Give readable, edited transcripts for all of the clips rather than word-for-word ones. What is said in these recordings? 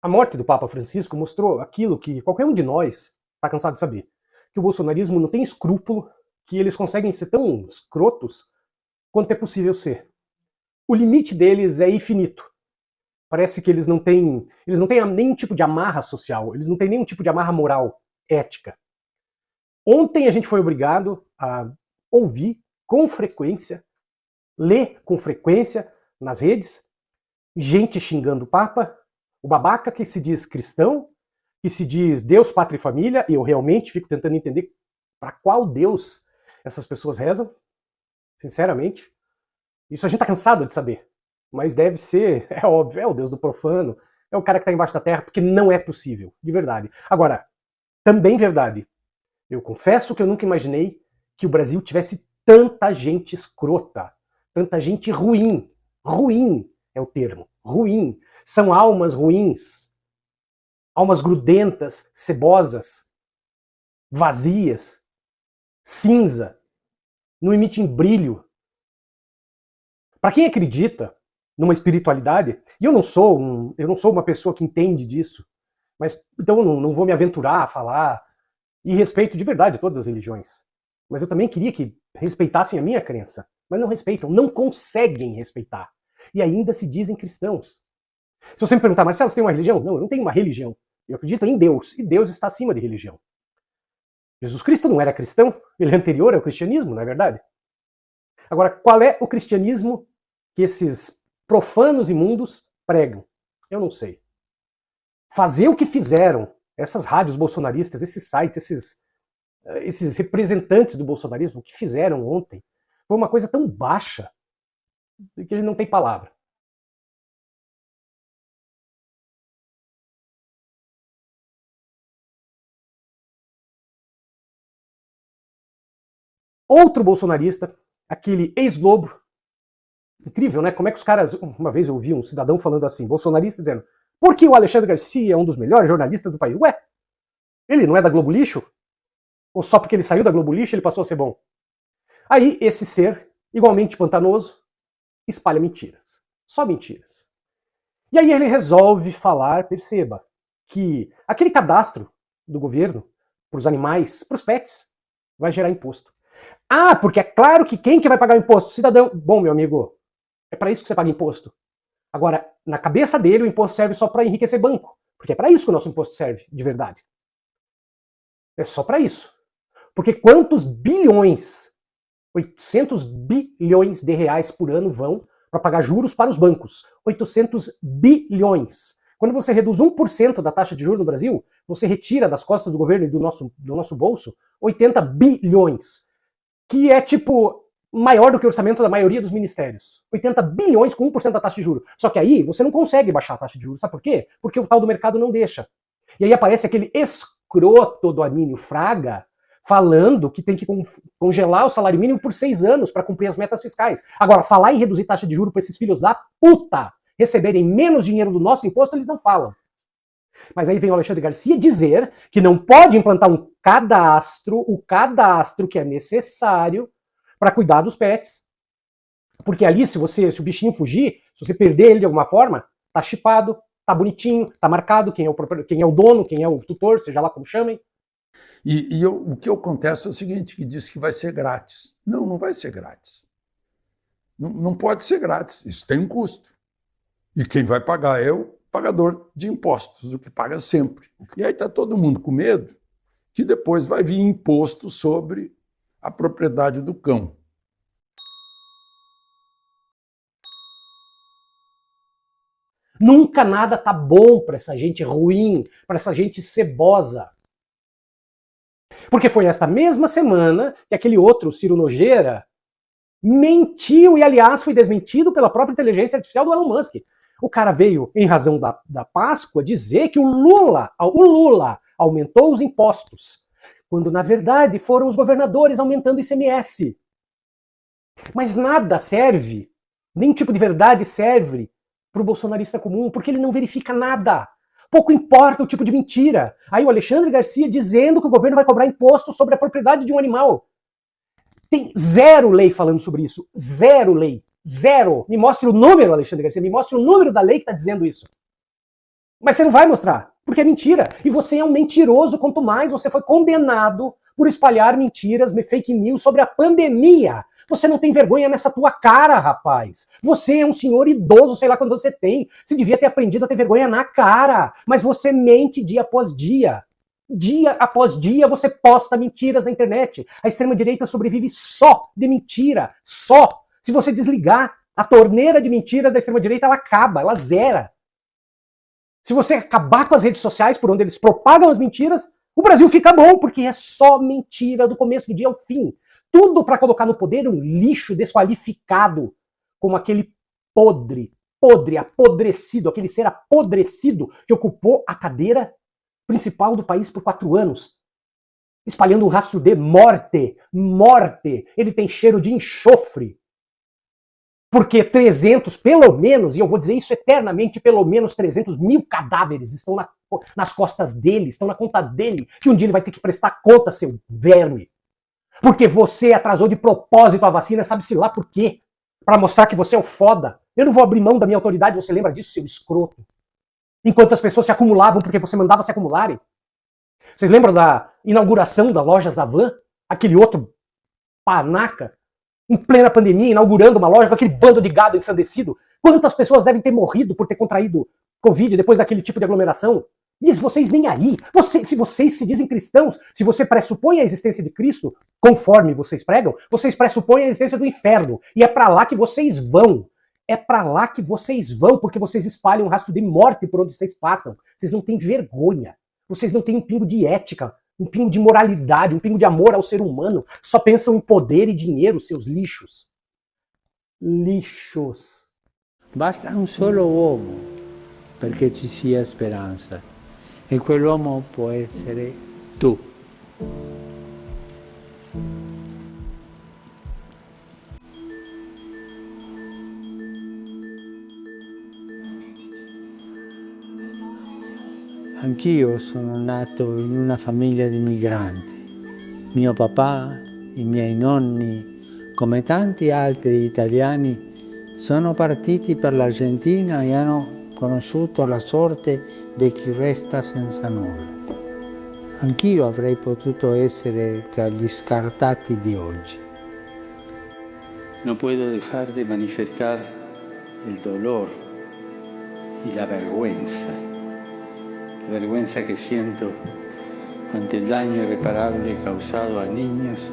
A morte do Papa Francisco mostrou aquilo que qualquer um de nós está cansado de saber. Que o bolsonarismo não tem escrúpulo, que eles conseguem ser tão escrotos quanto é possível ser. O limite deles é infinito. Parece que eles não têm nenhum tipo de amarra social, eles não têm nenhum tipo de amarra moral, ética. Ontem a gente foi obrigado a ouvir com frequência, ler com frequência nas redes, gente xingando o Papa, o babaca que se diz cristão, que se diz Deus, Pátria e Família, e eu realmente fico tentando entender para qual Deus essas pessoas rezam, sinceramente. Isso a gente tá cansado de saber, mas deve ser, é óbvio, é o Deus do profano, é o cara que tá embaixo da terra, porque não é possível, de verdade. Agora, também verdade, eu confesso que eu nunca imaginei que o Brasil tivesse tanta gente escrota, tanta gente ruim. Ruim é o termo, ruim. São almas ruins, almas grudentas, cebosas, vazias, cinza, não emitem brilho. Para quem acredita numa espiritualidade, e eu não sou uma pessoa que entende disso, mas então eu não vou me aventurar a falar, e respeito de verdade todas as religiões. Mas eu também queria que respeitassem a minha crença. Mas não respeitam, não conseguem respeitar. E ainda se dizem cristãos. Se você me perguntar, Marcelo, você tem uma religião? Não, eu não tenho uma religião. Eu acredito em Deus, e Deus está acima de religião. Jesus Cristo não era cristão, ele é anterior ao cristianismo, não é verdade? Agora, qual é o cristianismo que esses profanos imundos pregam? Eu não sei. Fazer o que fizeram essas rádios bolsonaristas, esses sites, esses representantes do bolsonarismo que fizeram ontem, foi uma coisa tão baixa que ele não tem palavra. Outro bolsonarista, aquele ex-Globo, incrível, né? Como é que os caras... Uma vez eu ouvi um cidadão falando assim, bolsonarista, dizendo: por que o Alexandre Garcia é um dos melhores jornalistas do país? Ué, ele não é da Globo Lixo? Ou só porque ele saiu da Globo Lixo ele passou a ser bom? Aí esse ser, igualmente pantanoso, espalha mentiras. Só mentiras. E aí ele resolve falar, perceba, que aquele cadastro do governo para os animais, para os pets, vai gerar imposto. Ah, porque é claro que quem que vai pagar o imposto? Cidadão. Bom, meu amigo, é para isso que você paga imposto. Agora, na cabeça dele, o imposto serve só para enriquecer banco. Porque é para isso que o nosso imposto serve, de verdade. É só para isso. Porque quantos bilhões, 800 bilhões de reais por ano vão para pagar juros para os bancos? 800 bilhões. Quando você reduz 1% da taxa de juros no Brasil, você retira das costas do governo e do nosso bolso 80 bilhões. Que é tipo maior do que o orçamento da maioria dos ministérios. 80 bilhões com 1% da taxa de juros. Só que aí você não consegue baixar a taxa de juros. Sabe por quê? Porque o tal do mercado não deixa. E aí aparece aquele escroto do Armínio Fraga falando que tem que congelar o salário mínimo por 6 anos para cumprir as metas fiscais. Agora, falar em reduzir taxa de juros para esses filhos da puta receberem menos dinheiro do nosso imposto, eles não falam. Mas aí vem o Alexandre Garcia dizer que não pode implantar um cadastro, o cadastro que é necessário para cuidar dos pets. Porque ali, se o bichinho fugir, se você perder ele de alguma forma, tá chipado, tá bonitinho, tá marcado quem é o dono, quem é o tutor, seja lá como chamem. O que eu contesto é o seguinte, que diz que vai ser grátis. Não, não vai ser grátis. Não pode ser grátis, isso tem um custo. E quem vai pagar é o pagador de impostos, o que paga sempre. E aí está todo mundo com medo que depois vai vir imposto sobre a propriedade do cão. Nunca nada tá bom para essa gente ruim, para essa gente cebosa. Porque foi esta mesma semana que aquele outro, Ciro Nogueira, mentiu e, aliás, foi desmentido pela própria inteligência artificial do Elon Musk. O cara veio, em razão da Páscoa, dizer que o Lula aumentou os impostos, quando, na verdade, foram os governadores aumentando o ICMS. Mas nada serve, nenhum tipo de verdade serve para o bolsonarista comum, porque ele não verifica nada. Pouco importa o tipo de mentira. Aí o Alexandre Garcia dizendo que o governo vai cobrar imposto sobre a propriedade de um animal. Tem zero lei falando sobre isso. Zero lei. Zero. Me mostre o número, Alexandre Garcia. Me mostre o número da lei que está dizendo isso. Mas você não vai mostrar, porque é mentira. E você é um mentiroso, quanto mais você foi condenado por espalhar mentiras, fake news sobre a pandemia. Você não tem vergonha nessa tua cara, rapaz. Você é um senhor idoso, sei lá quanto você tem. Você devia ter aprendido a ter vergonha na cara. Mas você mente dia após dia. Dia após dia você posta mentiras na internet. A extrema-direita sobrevive só de mentira. Só. Se você desligar a torneira de mentira da extrema-direita, ela acaba, ela zera. Se você acabar com as redes sociais por onde eles propagam as mentiras, o Brasil fica bom, porque é só mentira do começo do dia ao fim. Tudo para colocar no poder um lixo desqualificado, como aquele podre, apodrecido, aquele ser apodrecido que ocupou a cadeira principal do país por 4 anos, espalhando um rastro de morte. Ele tem cheiro de enxofre. Porque 300, pelo menos, e eu vou dizer isso eternamente, pelo menos 300 mil cadáveres estão nas costas dele, estão na conta dele, que um dia ele vai ter que prestar conta, seu verme. Porque você atrasou de propósito a vacina, sabe-se lá por quê? Para mostrar que você é o foda. Eu não vou abrir mão da minha autoridade, você lembra disso, seu escroto? Enquanto as pessoas se acumulavam porque você mandava se acumularem. Vocês lembram da inauguração da loja Zavan? Aquele outro panaca, em plena pandemia, inaugurando uma loja com aquele bando de gado ensandecido. Quantas pessoas devem ter morrido por ter contraído Covid depois daquele tipo de aglomeração? E vocês nem aí. Se vocês se dizem cristãos, se você pressupõe a existência de Cristo, conforme vocês pregam, vocês pressupõem a existência do inferno. E é para lá que vocês vão. É para lá que vocês vão, porque vocês espalham um rastro de morte por onde vocês passam. Vocês não têm vergonha. Vocês não têm um pingo de ética, um pingo de moralidade, um pingo de amor ao ser humano. Só pensam em poder e dinheiro, seus lixos. Lixos. Basta un solo uomo perché ci sia speranza. E quell'uomo può essere tu. Anch'io sono nato in una famiglia di migranti. Mio papà, i miei nonni, come tanti altri italiani, sono partiti per l'Argentina e hanno conosciuto la sorte di chi resta senza nulla. Anch'io avrei potuto essere tra gli scartati di oggi. No puedo dejar de manifestar el dolor y la vergüenza que siento ante el daño irreparable causado a niños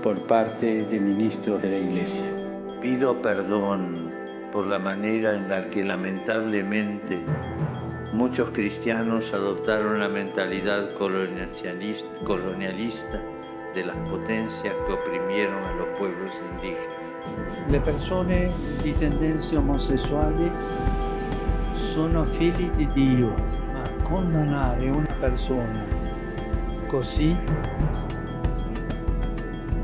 por parte de ministros de la Iglesia. Pido perdón por la manera en la que lamentablemente muchos cristianos adoptaron la mentalidad colonialista de las potencias que oprimieron a los pueblos indígenas. Le persone di tendenze omosessuali sono figli di Dio, ma condannare una persona così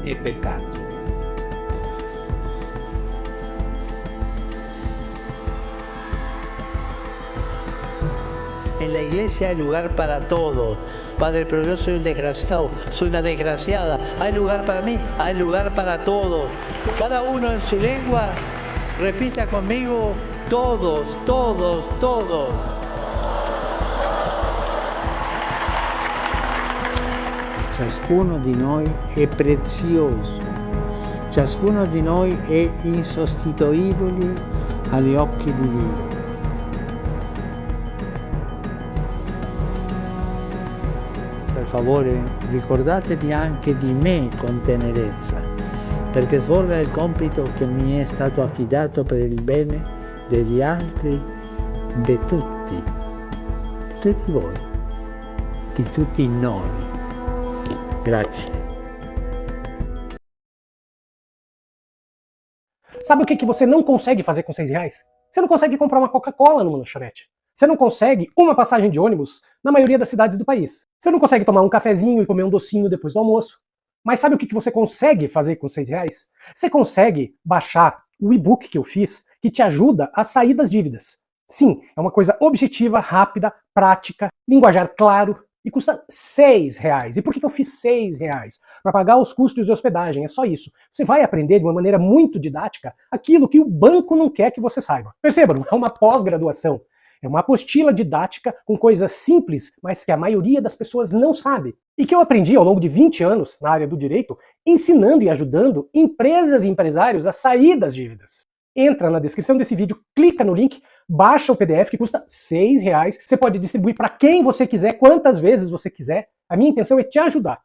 è peccato. En la iglesia hay lugar para todos. Padre, pero yo soy un desgraciado, soy una desgraciada. Hay lugar para mí, hay lugar para todos. Cada uno en su lengua repita conmigo, todos, todos, todos. Ciascuno di noi è prezioso. Ciascuno di noi è insostituibile agli occhi di Dio. Per favore, ricordatevi anche di me con tenerezza, perché svolga il compito che mi è stato affidato per il bene degli altri, di tutti voi, di tutti noi. Grazie. Sabe o que você não consegue fazer com R$6? Você não consegue comprar uma Coca-Cola numa lanchonete. Você não consegue uma passagem de ônibus na maioria das cidades do país. Você não consegue tomar um cafezinho e comer um docinho depois do almoço. Mas sabe o que você consegue fazer com R$6? Você consegue baixar o e-book que eu fiz, que te ajuda a sair das dívidas. Sim, é uma coisa objetiva, rápida, prática, linguajar claro e custa R$6. E por que eu fiz R$6? Para pagar os custos de hospedagem, é só isso. Você vai aprender de uma maneira muito didática aquilo que o banco não quer que você saiba. Percebam, é uma pós-graduação. É uma apostila didática com coisas simples, mas que a maioria das pessoas não sabe. E que eu aprendi ao longo de 20 anos na área do direito, ensinando e ajudando empresas e empresários a sair das dívidas. Entra na descrição desse vídeo, clica no link, baixa o PDF que custa R$6. Você pode distribuir para quem você quiser, quantas vezes você quiser. A minha intenção é te ajudar.